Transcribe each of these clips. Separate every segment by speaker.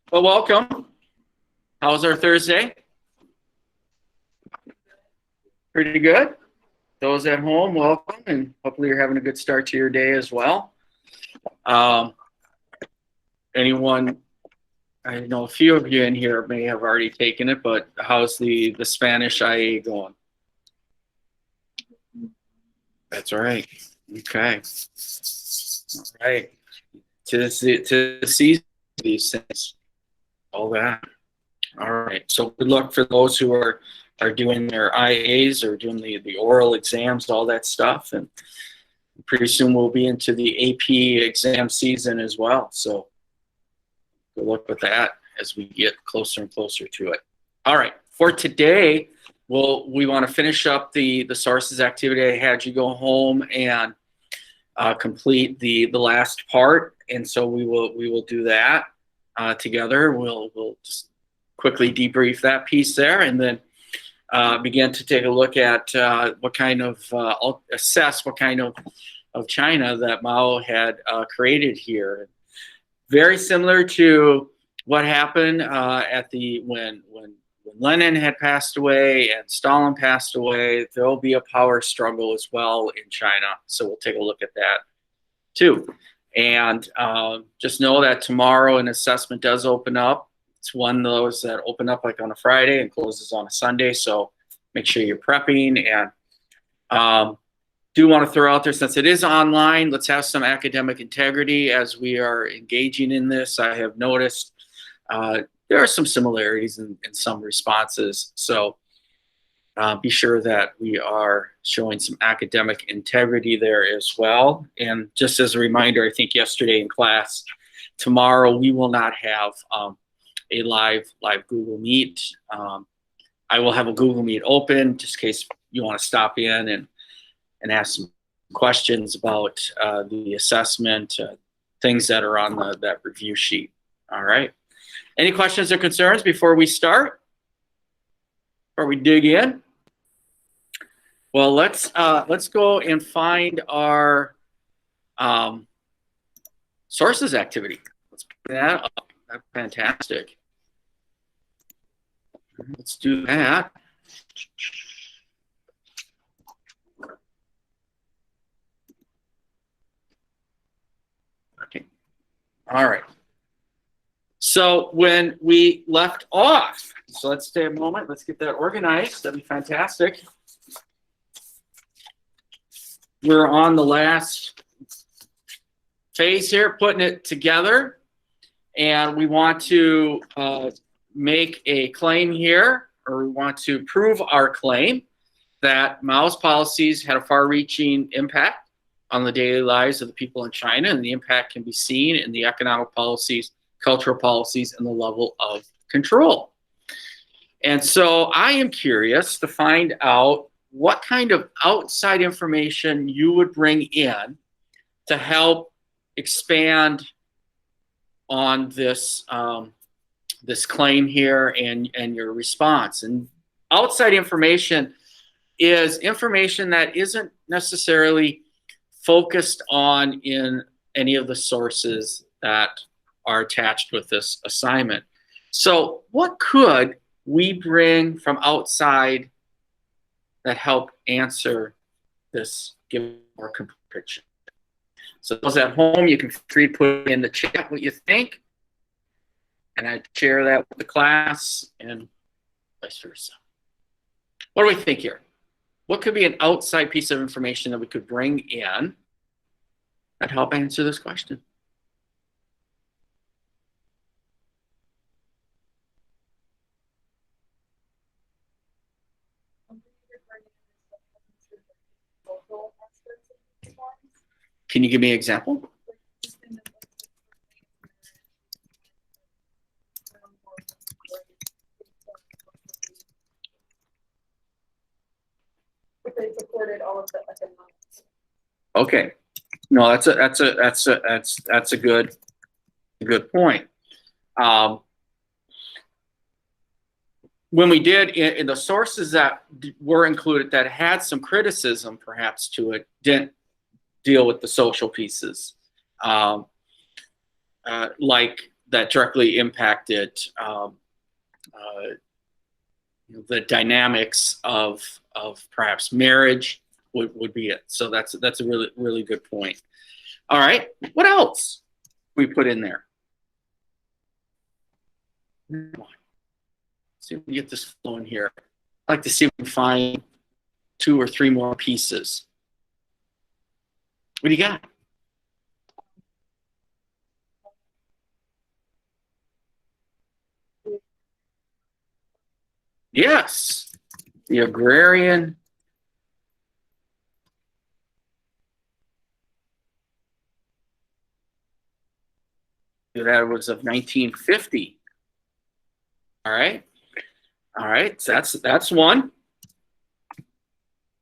Speaker 1: Well, welcome. How's our Thursday? Pretty good. Those at home, welcome, and hopefully you're having a good start to your day as well. Um, anyone, I know a few of you in here may have already taken it, but how's the Spanish IA going? That's all right. Okay. All right. To see these things, all that. All right. So good luck for those who are doing their IAs or doing the oral exams, all that stuff. And pretty soon we'll be into the AP exam season as well. So good luck with that as we get closer and closer to it. All right. For today, we want to finish up the sources activity. I had you go home and complete the last part. And so we will do that together. We'll just quickly debrief that piece there, and then begin to take a look at what kind of assess what kind of China that Mao had created here. Very similar to what happened at when Lenin had passed away and Stalin passed away. There will be a power struggle as well in China, so we'll take a look at that too. And just know that tomorrow an assessment does open up. It's one of those that open up like on a Friday and closes on a Sunday. So make sure you're prepping. And do want to throw out there, since it is online, let's have some academic integrity as we are engaging in this. I have noticed there are some similarities in some responses. So be sure that we are showing some academic integrity there as well. And just as a reminder, I think yesterday in class, tomorrow we will not have a live Google Meet. I will have a Google Meet open just in case you want to stop in and ask some questions about the assessment, things that are on that review sheet. All right. Any questions or concerns before we start? Before we dig in? Well, let's go and find our sources activity. Let's put that up. That's fantastic. Let's do that. Okay. All right. So when we left off, so let's stay a moment. Let's get that organized. That'd be fantastic. We're on the last phase here, putting it together. And we want to make a claim here, or we want to prove our claim that Mao's policies had a far-reaching impact on the daily lives of the people in China, and the impact can be seen in the economic policies, cultural policies, and the level of control. And so I am curious to find out what kind of outside information you would bring in to help expand on this this claim here and your response. And outside information is information that isn't necessarily focused on in any of the sources that are attached with this assignment. So what could we bring from outside that help answer this, give more complete picture? So those at home, you can free put in the chat what you think, and I share that with the class and vice versa. What do we think here? What could be an outside piece of information that we could bring in that help answer this question? Can you give me an example?
Speaker 2: They supported all of the economics.
Speaker 1: Okay, no, that's a good point. When we did in the sources that were included that had some criticism perhaps to it, didn't deal with the social pieces, like that directly impacted the dynamics of perhaps marriage would be it. So that's a really good point. All right, what else we put in there? Let's see if we can get this flowing here. I'd like to see if we can find 2 or 3 more pieces. What do you got? Yes, the agrarian. That was of 1950. All right. All right. So that's one.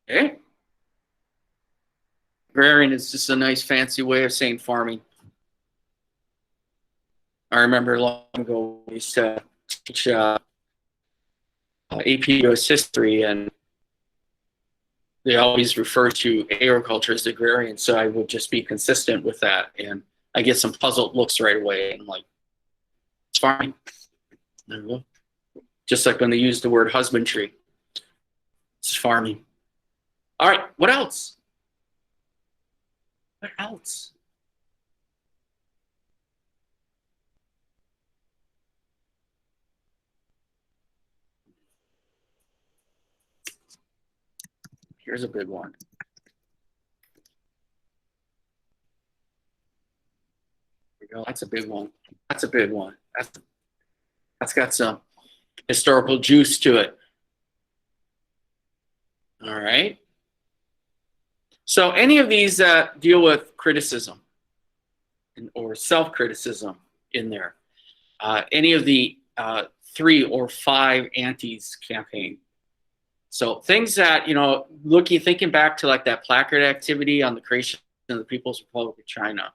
Speaker 1: Okay. Agrarian is just a nice fancy way of saying farming. I remember long ago we used to teach AP US history, and they always refer to agriculture as agrarian. So I would just be consistent with that, and I get some puzzled looks right away. And I'm like, it's farming. There we go. Just like when they use the word husbandry, it's farming. All right, what else? What else? Here's a big one. There we go. That's a big one. That's a big one. That's got some historical juice to it. All right. So any of these that deal with criticism or self-criticism in there, any of the 3 or 5 antis campaign. So things that, thinking back to like that placard activity on the creation of the People's Republic of China,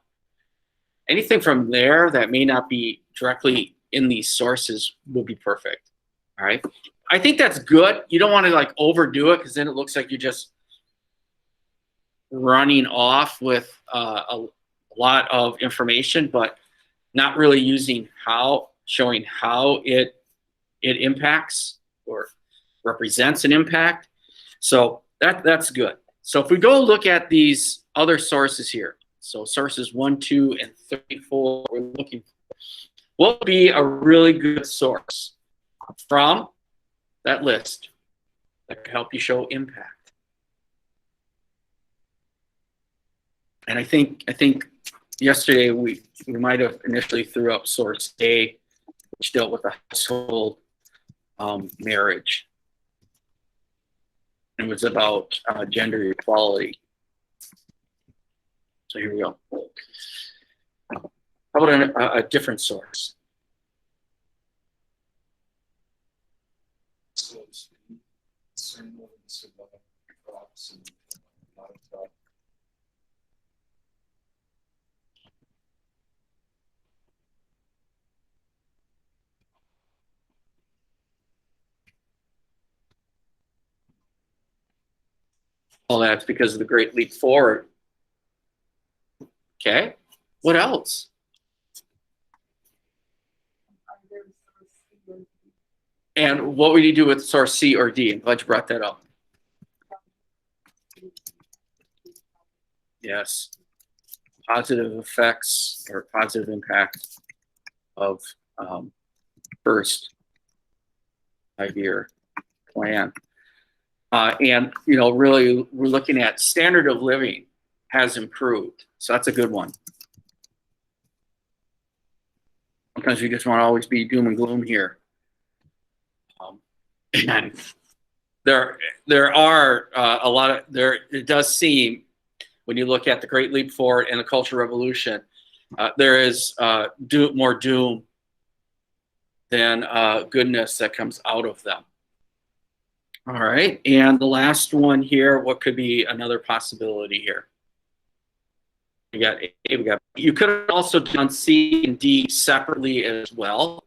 Speaker 1: anything from there that may not be directly in these sources will be perfect. All right. I think that's good. You don't want to like overdo it, because then it looks like you're just running off with a lot of information, but not really showing how it impacts or represents an impact. So that's good. So if we go look at these other sources here, so sources 1, 2, and 3, 4, we're looking for what would be a really good source from that list that could help you show impact. And I think yesterday we might have initially threw up source A, which dealt with the household marriage. It was about gender equality. So here we go. How about a different source? Well, that's because of the Great Leap Forward. Okay, what else? And what would you do with source C or D? I'm glad you brought that up. Yes, positive effects or positive impact of first 5-year plan. And, really we're looking at standard of living has improved. So that's a good one. Sometimes you just want to always be doom and gloom here. And there are a lot of, it does seem, when you look at the Great Leap Forward and the Cultural Revolution, there is more doom than goodness that comes out of them. All right, and the last one here, what could be another possibility here? We got A, we got B. You could have also done C and D separately as well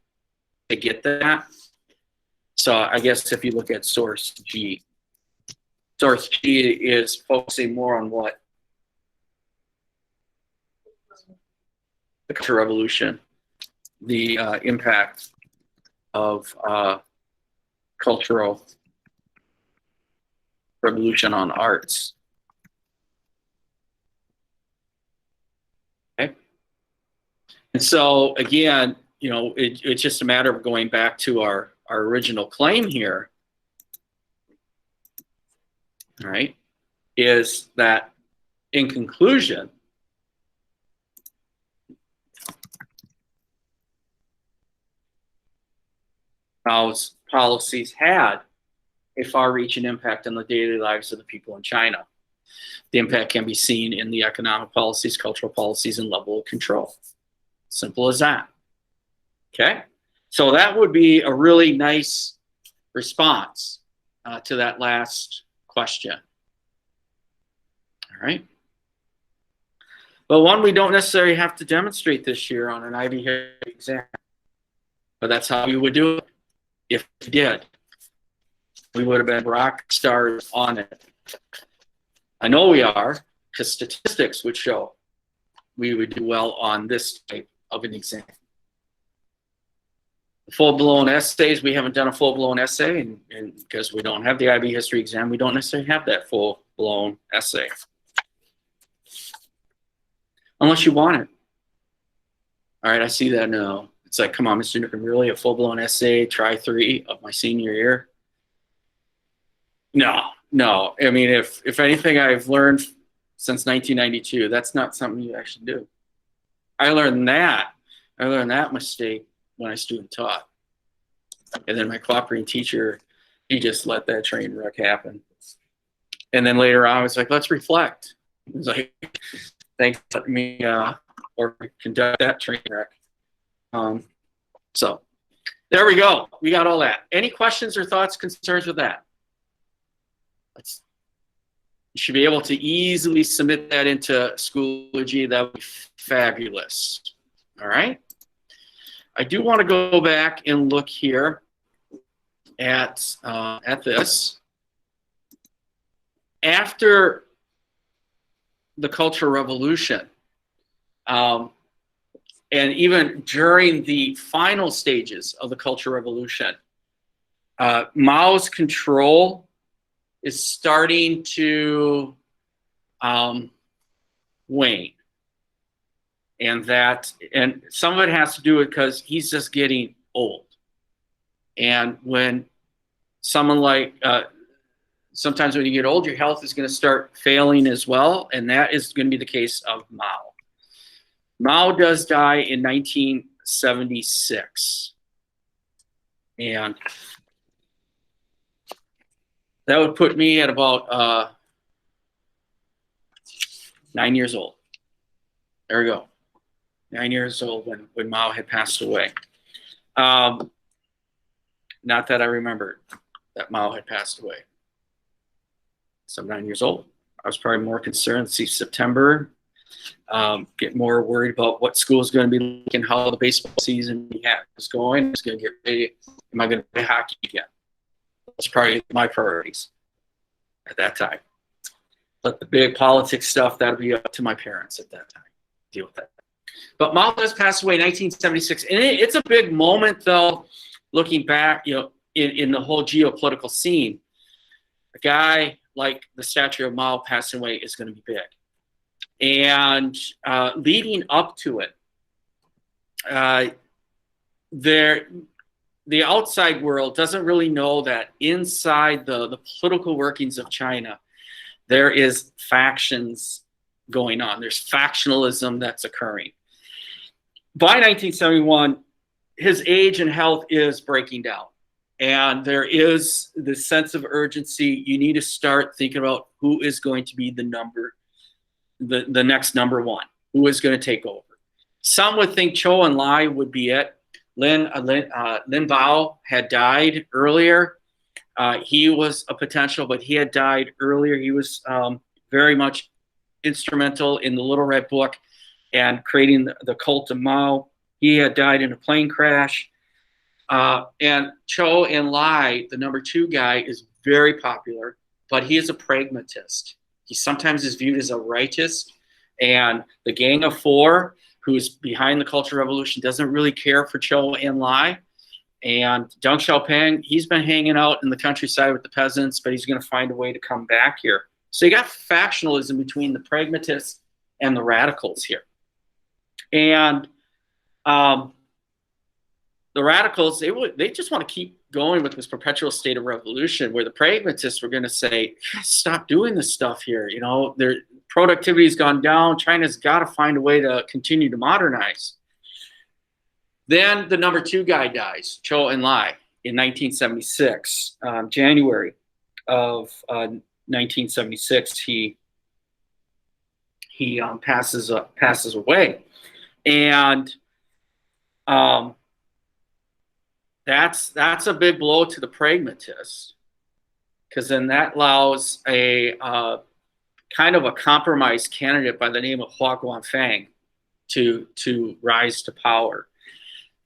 Speaker 1: to get that. So I guess if you look at source G is focusing more on what? The Cultural Revolution. the impact of cultural revolution on arts. Okay. And so again, you know, it's just a matter of going back to our original claim here, all right, is that in conclusion, Mao's policies had a far-reaching impact on the daily lives of the people in China. The impact can be seen in the economic policies, cultural policies, and level of control. Simple as that. Okay? So that would be a really nice response to that last question. All right? But one we don't necessarily have to demonstrate this year on an IB history exam. But that's how we would do it if we did. We would have been rock stars on it. I know we are, because statistics would show we would do well on this type of an exam. Full-blown essays, we haven't done a full-blown essay, and because we don't have the IB history exam, we don't necessarily have that full-blown essay. Unless you want it. All right, I see that now. It's like, come on, Mr. Newcomb, really a full-blown essay, try 3 of my senior year? No. I mean, if anything I've learned since 1992, that's not something you actually do. I learned that mistake when I student taught. And then my cooperating teacher, he just let that train wreck happen. And then later on, I was like, let's reflect. He was like, thanks for letting me or conduct that train wreck. So there we go. We got all that. Any questions or thoughts, concerns with that? You should be able to easily submit that into Schoology. That would be fabulous. All right. I do want to go back and look here at this. After the Cultural Revolution, and even during the final stages of the Cultural Revolution, Mao's control is starting to wane. And some of it has to do with because he's just getting old. And when someone like, sometimes when you get old, your health is going to start failing as well. And that is going to be the case of Mao. Mao does die in 1976. And that would put me at about 9 years old. There we go. 9 years old when Mao had passed away. Not that I remembered that Mao had passed away. So I'm 9 years old. I was probably more concerned, see September, get more worried about what school is going to be like and how the baseball season is going. It's going to get ready. Am I going to play hockey again? That's probably my priorities at that time. But the big politics stuff, that'll be up to my parents at that time. Deal with that. But Mao does pass away in 1976. And it's a big moment, though, looking back, you know, in the whole geopolitical scene. A guy like the statue of Mao passing away is going to be big. And leading up to it, the outside world doesn't really know that inside the political workings of China, there is factions going on. There's factionalism that's occurring. By 1971, his age and health is breaking down. And there is this sense of urgency. You need to start thinking about who is going to be the next number one, who is going to take over. Some would think Zhou Enlai would be it. Lin Biao had died earlier. He was a potential, but he had died earlier. He was very much instrumental in the Little Red Book and creating the cult of Mao. He had died in a plane crash. And Zhou Enlai, the number 2 guy, is very popular, but he is a pragmatist. He sometimes is viewed as a rightist. And the Gang of Four, who's behind the Cultural Revolution, doesn't really care for Zhou Enlai. And Deng Xiaoping, he's been hanging out in the countryside with the peasants, but he's going to find a way to come back here. So you got factionalism between the pragmatists and the radicals here. And the radicals, they just want to keep going with this perpetual state of revolution, where the pragmatists were going to say, stop doing this stuff here. You know, their productivity has gone down. China's got to find a way to continue to modernize. Then the number 2 guy dies, Zhou Enlai, in 1976, January of 1976. He passes away, and that's a big blow to the pragmatists, because then that allows a kind of a compromise candidate by the name of Hua Guangfang to rise to power.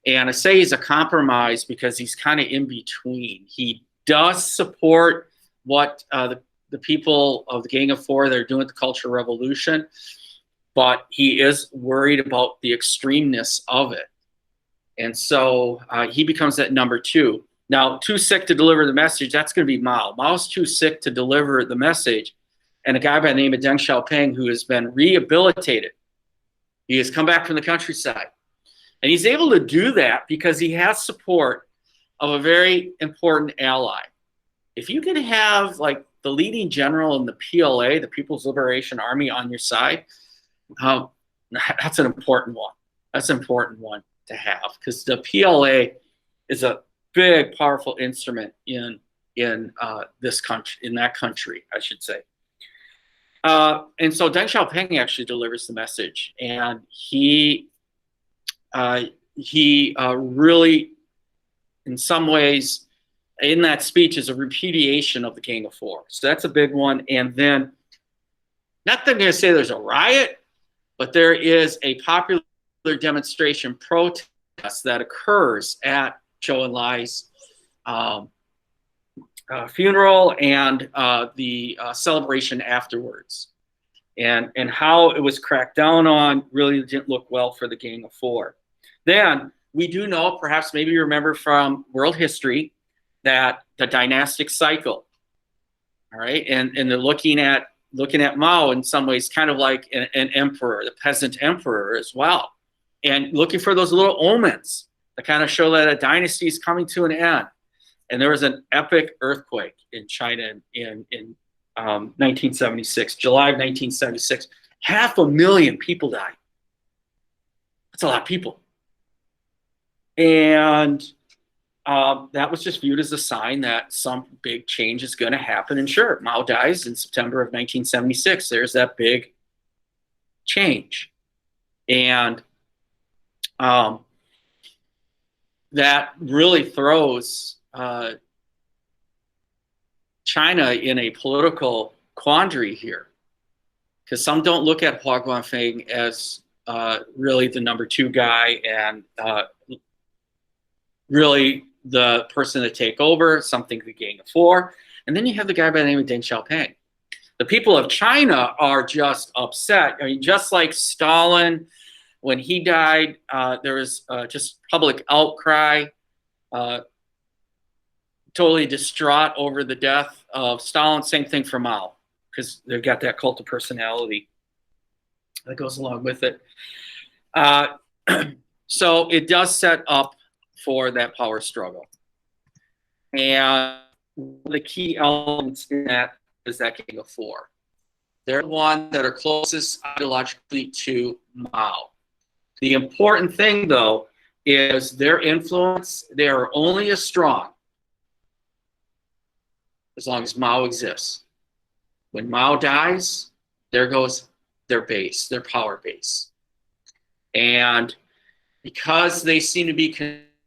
Speaker 1: And I say he's a compromise because he's kind of in between. He does support what the people of the Gang of Four, they're doing with the Cultural Revolution, but he is worried about the extremeness of it. And so he becomes that number 2. Now, too sick to deliver the message, that's going to be Mao. Mao's too sick to deliver the message. And a guy by the name of Deng Xiaoping, who has been rehabilitated, he has come back from the countryside. And he's able to do that because he has support of a very important ally. If you can have like the leading general in the PLA, the People's Liberation Army, on your side, that's an important one. That's an important one to have, because the PLA is a big, powerful instrument in this country, in that country, I should say. And so Deng Xiaoping actually delivers the message, and he really, in some ways, in that speech, is a repudiation of the Gang of Four. So that's a big one. And then, not that I'm going to say there's a riot, but there is a popular demonstration protest that occurs at Zhou Enlai's funeral and the celebration afterwards. And how it was cracked down on really didn't look well for the Gang of Four. Then we do know, perhaps maybe you remember from world history, that the dynastic cycle, all right, and they're looking at Mao in some ways kind of like an emperor, the peasant emperor as well, and looking for those little omens that kind of show that a dynasty is coming to an end. And there was an epic earthquake in China in 1976, July of 1976. 500,000 people died. That's a lot of people. And that was just viewed as a sign that some big change is going to happen. And sure, Mao dies in September of 1976. There's that big change. And that really throws China in a political quandary here, because some don't look at Hua Guangfang as really the number 2 guy and really the person to take over, something the Gang of Four. And then you have the guy by the name of Deng Xiaoping. The people of China are just upset. I mean, just like Stalin, when he died, there was just public outcry, totally distraught over the death of Stalin. Same thing for Mao, because they've got that cult of personality that goes along with it. So it does set up for that power struggle. And one of the key elements in that is that Gang of Four. They're the ones that are closest ideologically to Mao. The important thing, though, is their influence. They are only as strong as long as Mao exists. When Mao dies, there goes their base, their power base. And because they seem to be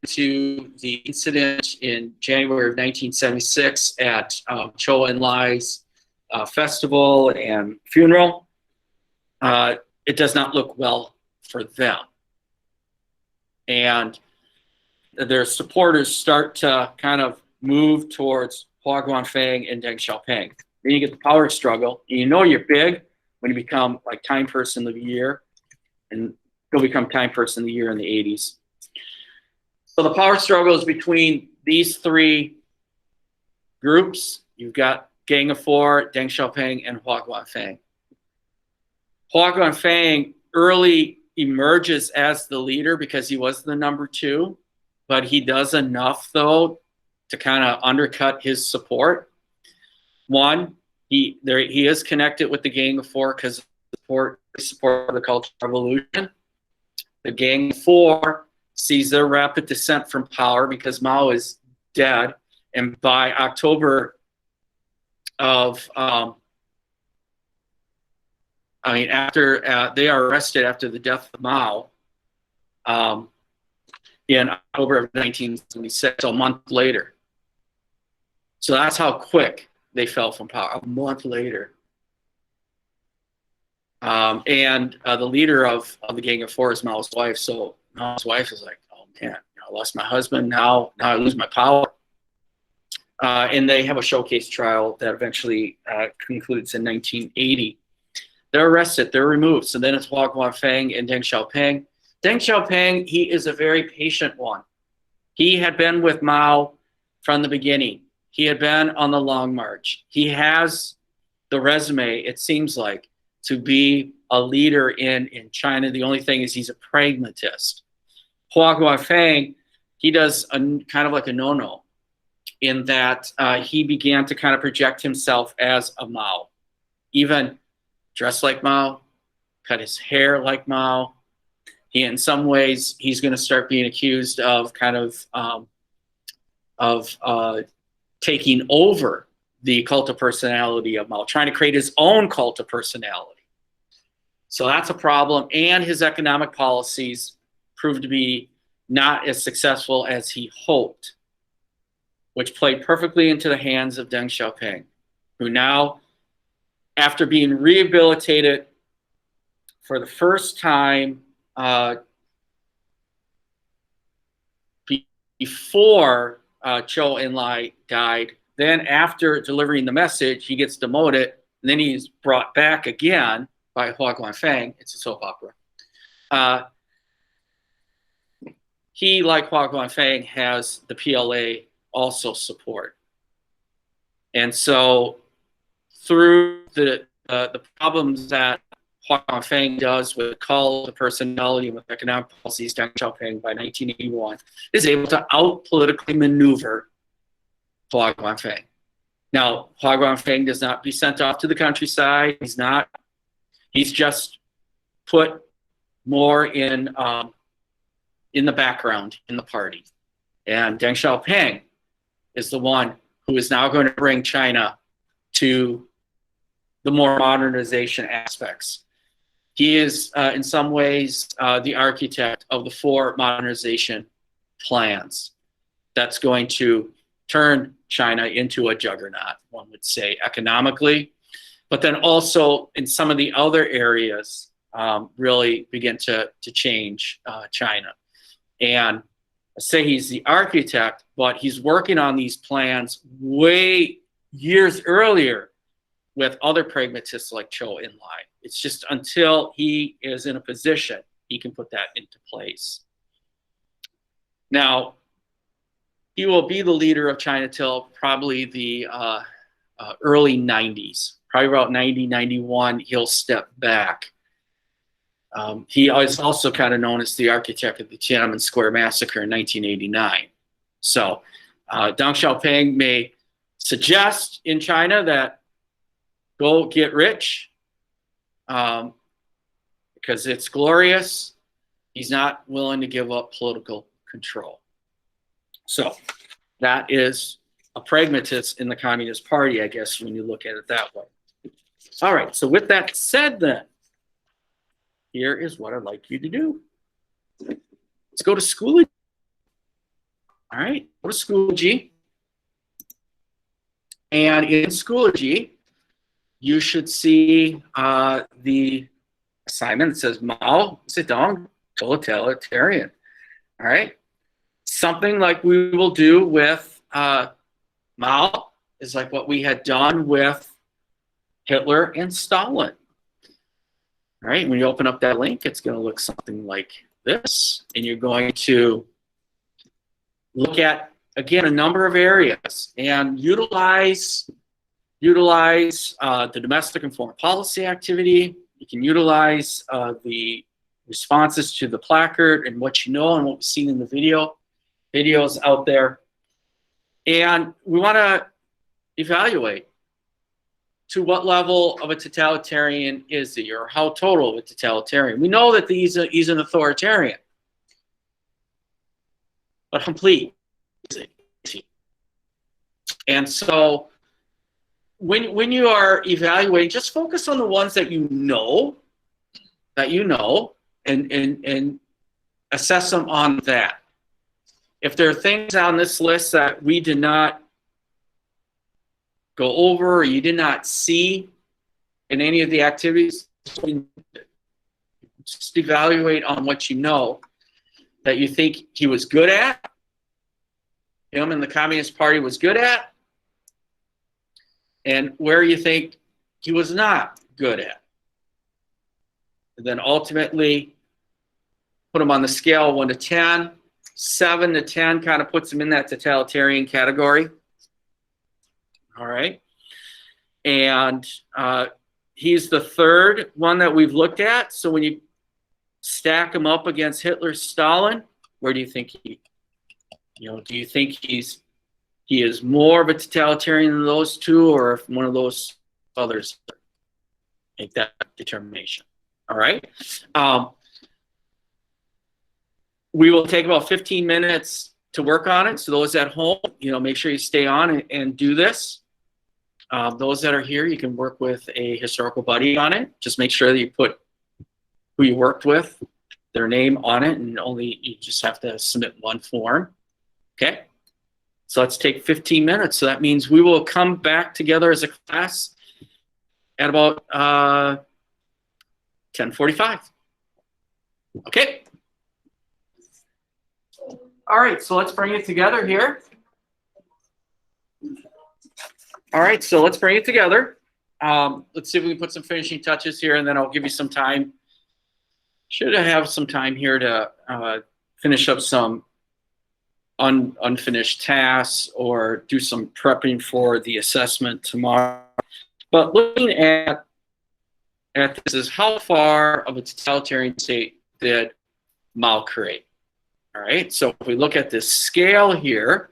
Speaker 1: to the incident in January of 1976 at Zhou Enlai's festival and funeral, it does not look well for them. And their supporters start to kind of move towards Hua Guangfang and Deng Xiaoping. Then you get the power struggle. And you know you're big when you become like Time Person of the Year. And He'll become Time Person of the Year in the 80s. So the power struggle is between these three groups. You've got Gang of Four, Deng Xiaoping, and Hua Guanfang. Hua Guanfang early emerges as the leader because he was the number 2, but he does enough, though, to kind of undercut his support. One, he is connected with the Gang of Four because of support of the Cultural Revolution. The Gang of Four sees their rapid descent from power because Mao is dead, and by October of after they are arrested after the death of Mao in October of 1976, so a month later. So that's how quick they fell from power, a month later. And the leader of the Gang of Four is Mao's wife. So Mao's wife is like, oh man, I lost my husband, now I lose my power. And they have a showcase trial that eventually concludes in 1980. They're arrested, they're removed. So then it's Hua Guanfang and Deng Xiaoping. Deng Xiaoping, he is a very patient one. He had been with Mao from the beginning. He had been on the Long March. He has the resume, it seems like, to be a leader in China. The only thing is he's a pragmatist. Hua Guanfang, he does kind of like a no-no in that he began to kind of project himself as a Mao. Even dressed like Mao, cut his hair like Mao. In some ways, he's going to start being accused of kind of taking over the cult of personality of Mao, trying to create his own cult of personality. So that's a problem. And his economic policies proved to be not as successful as he hoped, which played perfectly into the hands of Deng Xiaoping, who now, after being rehabilitated for the first time before Zhou Enlai died, then after delivering the message, he gets demoted, and then he's brought back again by Hua Guanfang. It's a soap opera. He, like Hua Guanfang, has the PLA also support. And so through the problems that Hua Guanfang does with cult of personality and with economic policies, Deng Xiaoping by 1981 is able to out-politically maneuver Hua Guanfang. Now, Hua Guanfang does not be sent off to the countryside. He's just put more in the background in the party. And Deng Xiaoping is the one who is now going to bring China to the more modernization aspects. He is, in some ways, the architect of the 4 modernization plans that's going to turn China into a juggernaut, one would say, economically, but then also in some of the other areas really begin to change China. And I say he's the architect, but he's working on these plans way years earlier with other pragmatists like Zhou Enlai. It's just until he is in a position, he can put that into place. Now, he will be the leader of China till probably the early 90s. Probably about 90, 91, he'll step back. He is also kind of known as the architect of the Tiananmen Square massacre in 1989. So Deng Xiaoping may suggest in China that go get rich because it's glorious. He's not willing to give up political control. So that is a pragmatist in the Communist Party, I guess, when you look at it that way. All right, so with that said then, here is what I'd like you to do. Let's go to Schoology. All right, go to Schoology. And in Schoology, you should see the assignment that says Mao Zedong totalitarian. All right, something like we will do with Mao is like what we had done with Hitler and Stalin. All right, when you open up that link, it's going to look something like this, and you're going to look at, again, a number of areas and utilize the domestic and foreign policy activity. You can utilize the responses to the placard and what you know and what we've seen in the videos out there. And we want to evaluate to what level of a totalitarian is he, or how total of a totalitarian. We know that he's an authoritarian, but complete is he? And so when you are evaluating, just focus on the ones that you know, and assess them on that. If there are things on this list that we did not go over or you did not see in any of the activities, just evaluate on what you know that you think he was good at, him and the Communist Party was good at, and where you think he was not good at. And then ultimately put him on the scale 1 to 10. 7 to 10 kind of puts him in that totalitarian category. All right. And he's the third one that we've looked at. So when you stack him up against Hitler, Stalin, where do you think do you think he is more of a totalitarian than those two, or if one of those others? Make that determination. All right. We will take about 15 minutes to work on it. So those at home, make sure you stay on and do this. Those that are here, you can work with a historical buddy on it. Just make sure that you put who you worked with, their name on it, and you just have to submit one form. Okay? So let's take 15 minutes. So that means we will come back together as a class at about 10:45. Okay? All right, so let's bring it together here. All right, so let's bring it together. Let's see if we can put some finishing touches here, and then I'll give you some time. Should have some time here to finish up some unfinished tasks or do some prepping for the assessment tomorrow. But looking at this is how far of a totalitarian state did Mao create? All right, so if we look at this scale here,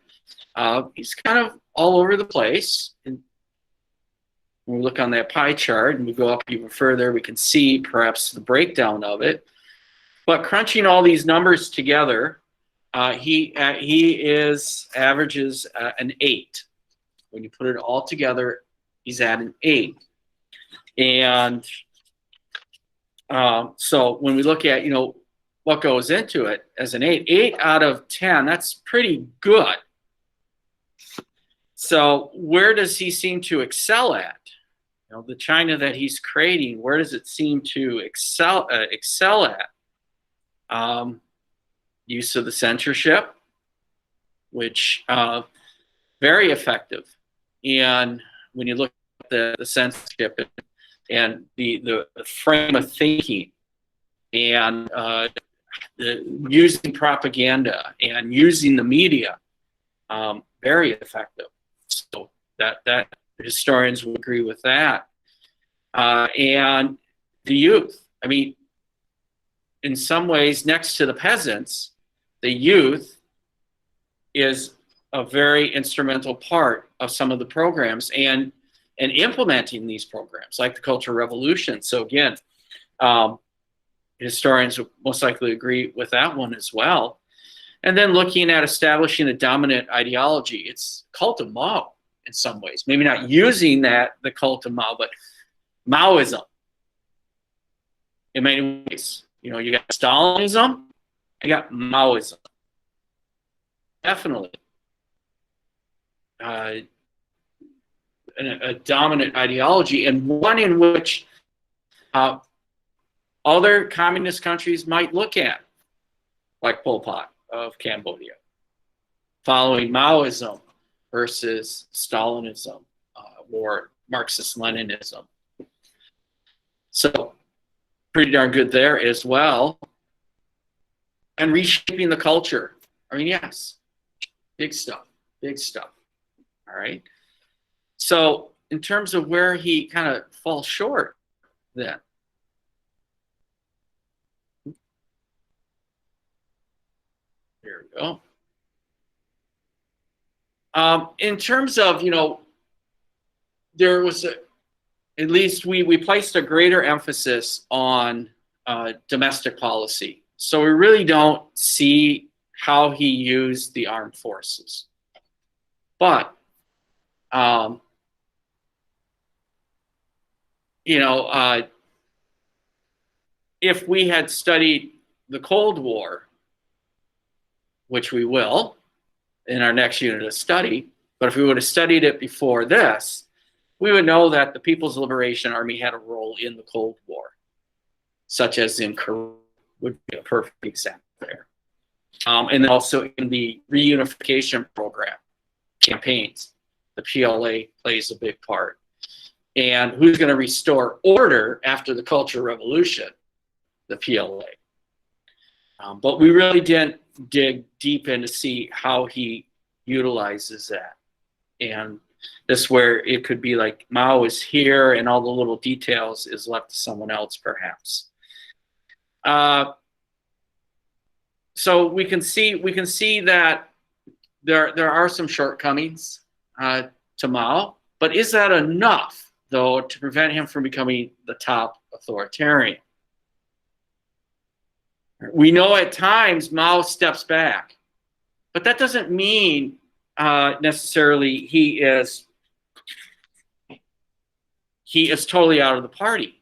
Speaker 1: he's kind of all over the place. And when we look on that pie chart and we go up even further, we can see perhaps the breakdown of it. But crunching all these numbers together, he averages an 8. When you put it all together, he's at an 8. And so when we look at, what goes into it as an 8 out of 10, that's pretty good. So where does he seem to excel at? The China that he's creating, where does it seem to excel at? Use of the censorship, which very effective. And when you look at the censorship and the frame of thinking, and using propaganda and using the media, very effective. So that historians will agree with that. And the youth, in some ways, next to the peasants, the youth is a very instrumental part of some of the programs and implementing these programs, like the Cultural Revolution. So again, historians will most likely agree with that one as well. And then looking at establishing a dominant ideology, it's cult of Mao in some ways. Maybe not using the cult of Mao, but Maoism in many ways. You got Stalinism, you got Maoism. Definitely a dominant ideology, and one in which other communist countries might look at, like Pol Pot of Cambodia, following Maoism versus Stalinism or Marxist-Leninism. So pretty darn good there as well. And reshaping the culture. I mean, yes, big stuff, big stuff. All right. So in terms of where he kind of falls short, then. There we go. In terms of, there was at least we placed a greater emphasis on domestic policy. So we really don't see how he used the armed forces. But, if we had studied the Cold War, which we will in our next unit of study, but if we would have studied it before this, we would know that the People's Liberation Army had a role in the Cold War, such as in Korea would be a perfect example there. And then also in the reunification program campaigns, the PLA plays a big part. And who's going to restore order after the Cultural Revolution? The PLA. But we really didn't dig deep in to see how he utilizes that. And this is where it could be like Mao is here and all the little details is left to someone else, perhaps. So we can see that there are some shortcomings to Mao, but is that enough, though, to prevent him from becoming the top authoritarian? We know at times Mao steps back, but that doesn't mean necessarily he is totally out of the party.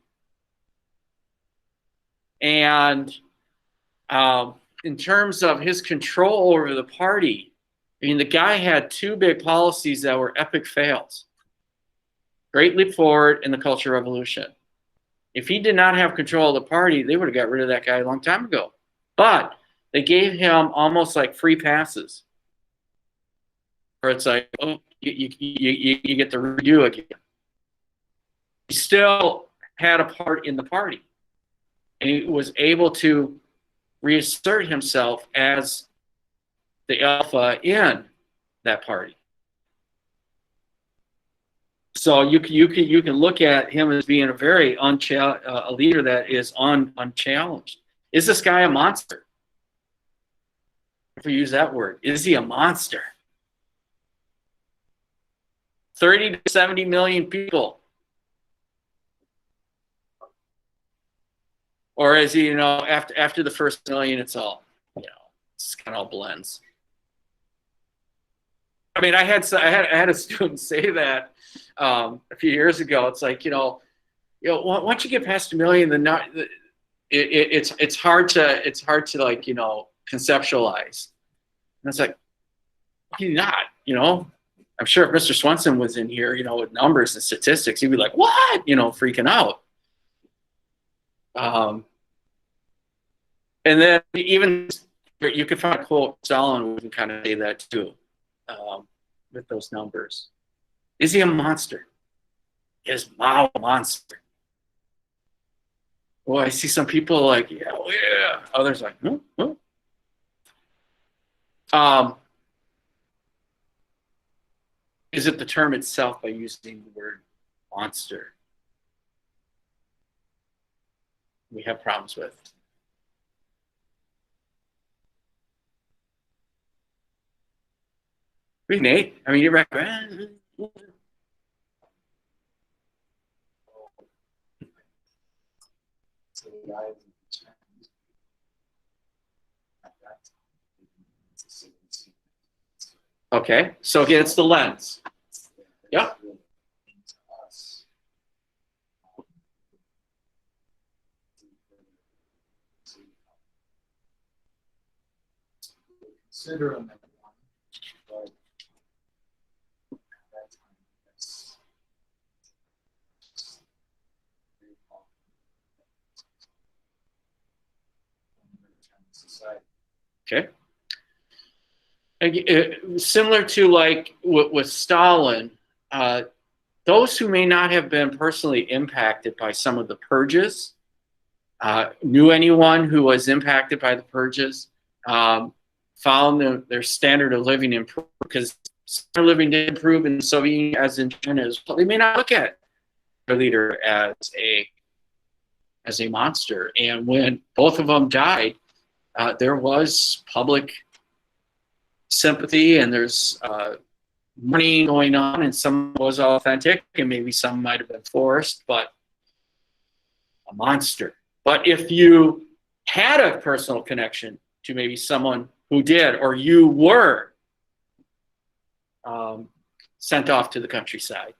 Speaker 1: And in terms of his control over the party, I mean, the guy had two big policies that were epic fails. Great Leap Forward and the Cultural Revolution. If he did not have control of the party, they would have got rid of that guy a long time ago. But they gave him almost like free passes. Or it's like, oh, you get to redo again. He still had a part in the party. And he was able to reassert himself as the alpha in that party. So you can look at him as being a very a leader that is unchallenged. Is this guy a monster? If we use that word, is he a monster? 30 to 70 million people. Or is he, after the first million, it's all, it's kind of all blends. I mean, I had a student say that a few years ago. It's like, once you get past 1 million, then it's hard to like, conceptualize. And it's like, he's not, I'm sure if Mr. Swenson was in here, with numbers and statistics, he'd be like, what? Freaking out. And then even you could find a quote, Stalin would kind of say that too, with those numbers. Is he a monster? Is Mao a monster? Well, I see some people like, yeah, well, yeah. Others like, no. Is it the term itself by using the word monster we have problems with? Nate, I mean, you're right. Okay, so again, it's the lens. Yep.
Speaker 3: Consider them at one, but at that time, that's
Speaker 1: okay. Similar to like with Stalin, those who may not have been personally impacted by some of the purges knew anyone who was impacted by the purges, found their standard of living improved, because standard of living did improve in the Soviet Union as in China as well. They may not look at their leader as a monster. And when both of them died, there was public sympathy, and there's money going on, and some was authentic, and maybe some might have been forced, but a monster. But if you had a personal connection to maybe someone who did, or you were sent off to the countryside,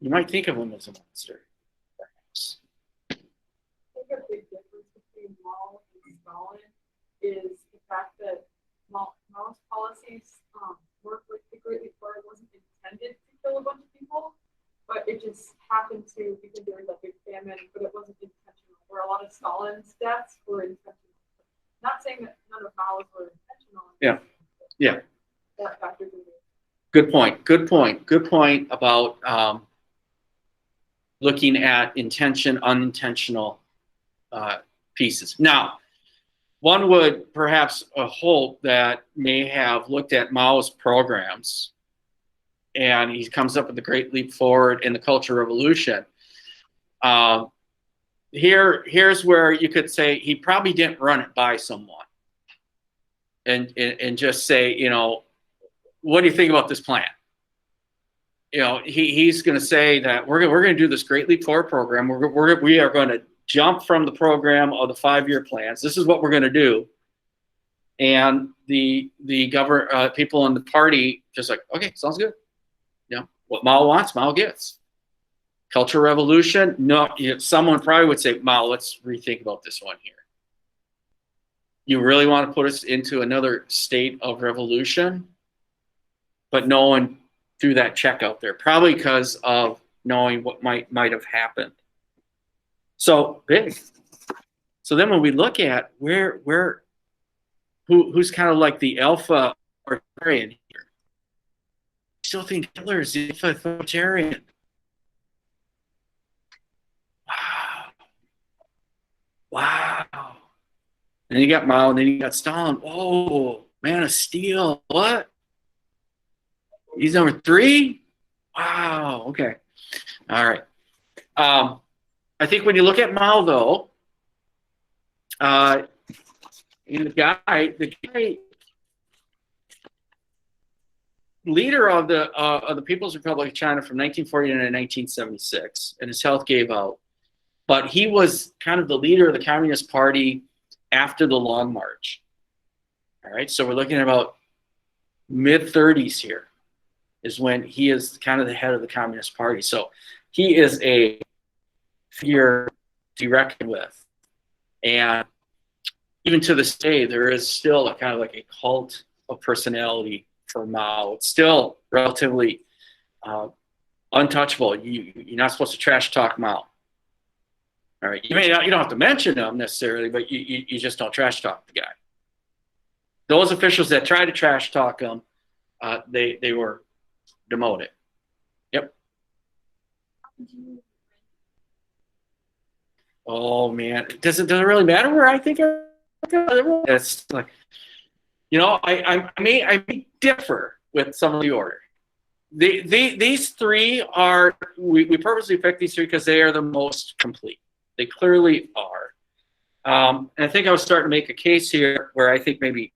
Speaker 1: you might think of him as a monster, perhaps.
Speaker 2: I think a big difference between Mao and Stalin is the fact that Mao's policies work with the Great Leap Forward wasn't intended to kill a bunch of people, but it just happened to, because there was a big famine, but it wasn't intentional. Where a lot of Stalin's deaths were intentional. Not saying that none of Mao's were intentional.
Speaker 1: Yeah. Yeah.
Speaker 2: That factors in.
Speaker 1: Good point. Good point. Good point about looking at intention, unintentional pieces. Now, one would perhaps hope that may have looked at Mao's programs, and he comes up with the Great Leap Forward and the Cultural Revolution. Here's where you could say he probably didn't run it by someone and just say, you know, what do you think about this plan? You know, he's going to say that we're going to do this Great Leap Forward program. We are going to jump from the program of the 5-year plans. This is what we're going to do. And the people in the party just like, okay, sounds good. You know, what Mao wants, Mao gets. Cultural Revolution, no, someone probably would say, Mao, let's rethink about this one here. You really want to put us into another state of revolution? But no one threw that check out there, probably because of knowing what might have happened. So big. So then when we look at who's kind of like the alpha authoritarian here, I still think Hitler is the alpha authoritarian. Wow. And then you got Mao, and then you got Stalin. Whoa, man of steel. What? He's number 3? Wow. Okay. All right. I think when you look at Mao, though, the guy, leader of the People's Republic of China from 1949 to 1976, and his health gave out. But he was kind of the leader of the Communist Party after the Long March. All right, so we're looking at about mid-30s here is when he is kind of the head of the Communist Party. So he is a figure to be reckoned with. And even to this day, there is still a kind of like a cult of personality for Mao. It's still relatively untouchable. You're not supposed to trash talk Mao. All right, you don't have to mention him necessarily, but you just don't trash talk the guy. Those officials that tried to trash talk him, they were demoted. Yep. Oh man, does it really matter where I think it's like, you know, I may differ with some of the order. These 3 are we purposely picked these 3 because they are the most complete. They clearly are. And I think I was starting to make a case here where I think maybe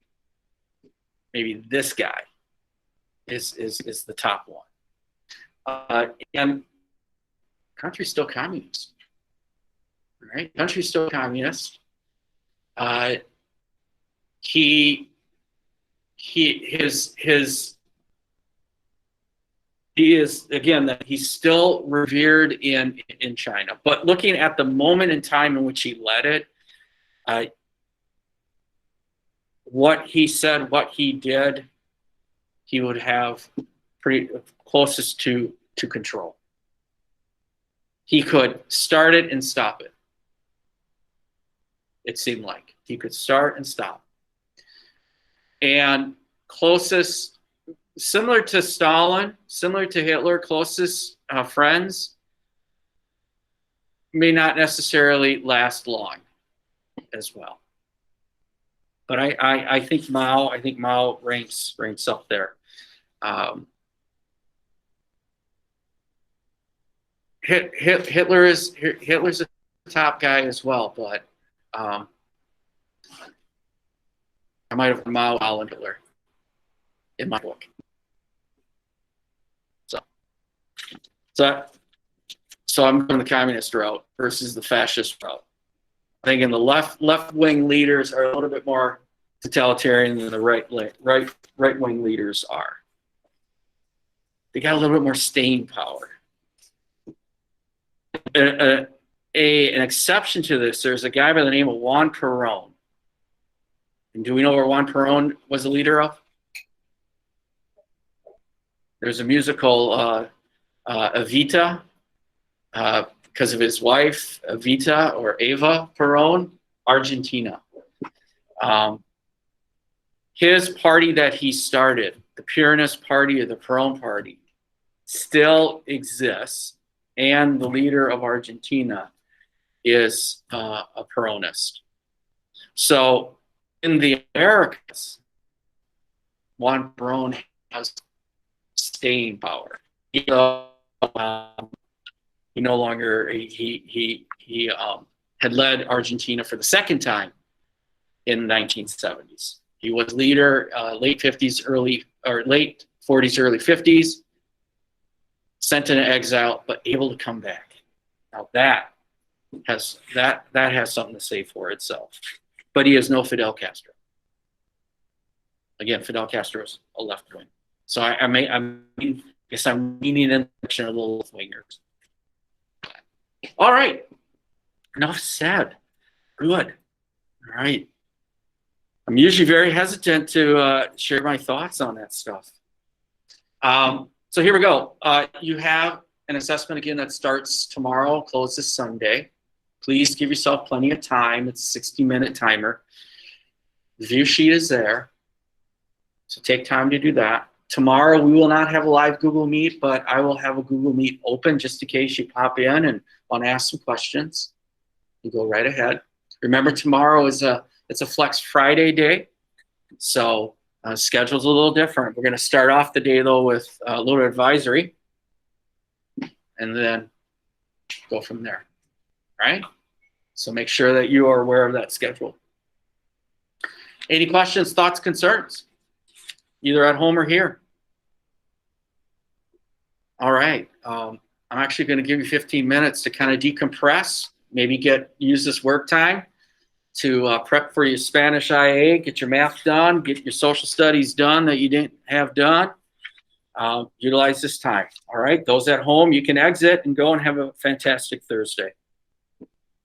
Speaker 1: this guy is the top one. And country's still communist. Right? Country's still communist. He is, again, that he's still revered in China. But looking at the moment in time in which he led it, what he said, what he did, he would have pretty closest to control. He could start it and stop it. It seemed like he could start and stop. And closest, similar to Stalin, similar to Hitler, closest friends, may not necessarily last long as well. But I think Mao ranks up there. Hitler's a top guy as well, but I might have Mao and Hitler in my book. So I'm going the communist route versus the fascist route. I think in the left wing leaders are a little bit more totalitarian than the right wing leaders are. They got a little bit more staying power. An exception to this, there's a guy by the name of Juan Perón. And do we know where Juan Perón was a leader of? There's a musical, Evita, because of his wife, Evita or Eva Perón, Argentina. His party that he started, the Peronist Party or the Perón Party, still exists, and the leader of Argentina is a Peronist. So in the Americas, Juan Perón has staying power. He no longer had led Argentina for the second time in the 1970s. He was leader late 40s, early 50s, sent into exile, but able to come back. Now that has something to say for itself. But he is no Fidel Castro. Again, Fidel Castro is a left wing. So I guess I'm leaning in the direction of the left wingers. All right. Enough said. Good. All right. I'm usually very hesitant to share my thoughts on that stuff. So here we go. You have an assessment again that starts tomorrow, closes Sunday. Please give yourself plenty of time. It's a 60-minute timer. The view sheet is there. So take time to do that. Tomorrow we will not have a live Google Meet, but I will have a Google Meet open just in case you pop in and want to ask some questions. You go right ahead. Remember, tomorrow is it's a Flex Friday day, so schedule's a little different. We're going to start off the day though with a little advisory, and then go from there. All right? So make sure that you are aware of that schedule. Any questions, thoughts, concerns? Either at home or here. All right. I'm actually going to give you 15 minutes to kind of decompress, maybe use this work time to prep for your Spanish IA, get your math done, get your social studies done that you didn't have done. Utilize this time. All right. Those at home, you can exit and go and have a fantastic Thursday.